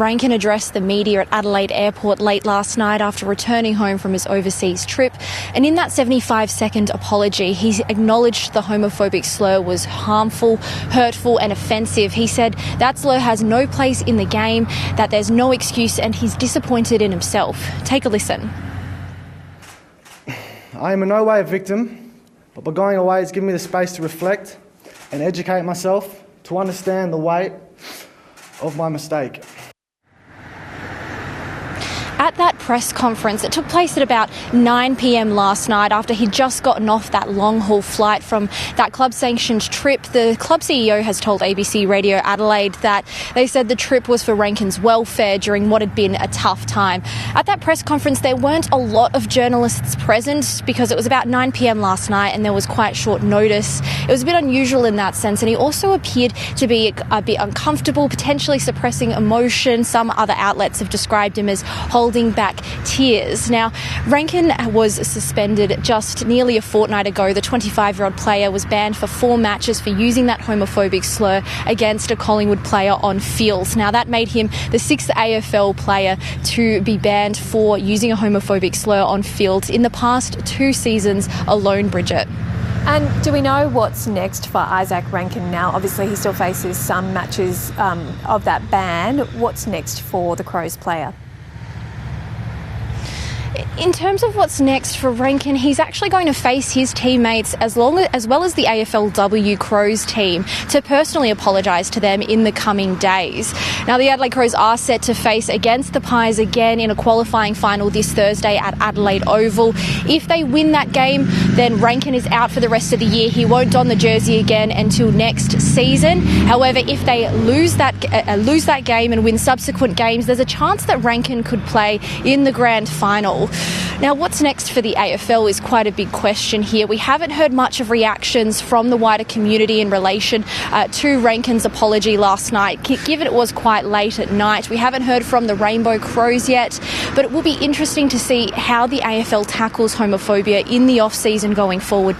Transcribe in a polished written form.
Rankine addressed the media at Adelaide Airport late last night after returning home from his overseas trip. And in that 75-second apology, he acknowledged the homophobic slur was harmful, hurtful and offensive. He said that slur has no place in the game, that there's no excuse, and he's disappointed in himself. Take a listen. I am in no way a victim, but by going away it's given me the space to reflect and educate myself to understand the weight of my mistake. At that press conference, it took place at about 9 p.m. last night after he'd just gotten off that long-haul flight from that club-sanctioned trip. The club CEO has told ABC Radio Adelaide that they said the trip was for Rankine's welfare during what had been a tough time. At that press conference, there weren't a lot of journalists present because it was about 9 p.m. last night and there was quite short notice. It was a bit unusual in that sense, and he also appeared to be a bit uncomfortable, potentially suppressing emotion. Some other outlets have described him as holding back tears. Now, Rankine was suspended just nearly a fortnight ago. The 25-year-old player was banned for 4 matches for using that homophobic slur against a Collingwood player on field. Now, that made him the 6th AFL player to be banned for using a homophobic slur on field in the past 2 seasons alone, Bridget. And do we know what's next for Izak Rankine now? Obviously, he still faces some matches of that ban. What's next for the Crows player? In terms of what's next for Rankine, he's actually going to face his teammates as well as the AFLW Crows team to personally apologise to them in the coming days. Now, the Adelaide Crows are set to face against the Pies again in a qualifying final this Thursday at Adelaide Oval. If they win that game, then Rankine is out for the rest of the year. He won't don the jersey again until next season. However, if they lose that game and win subsequent games, there's a chance that Rankine could play in the grand final. Now, what's next for the AFL is quite a big question here. We haven't heard much of reactions from the wider community in relation to Rankine's apology last night, given it was quite late at night. We haven't heard from the Rainbow Crows yet, but it will be interesting to see how the AFL tackles homophobia in the off-season going forward.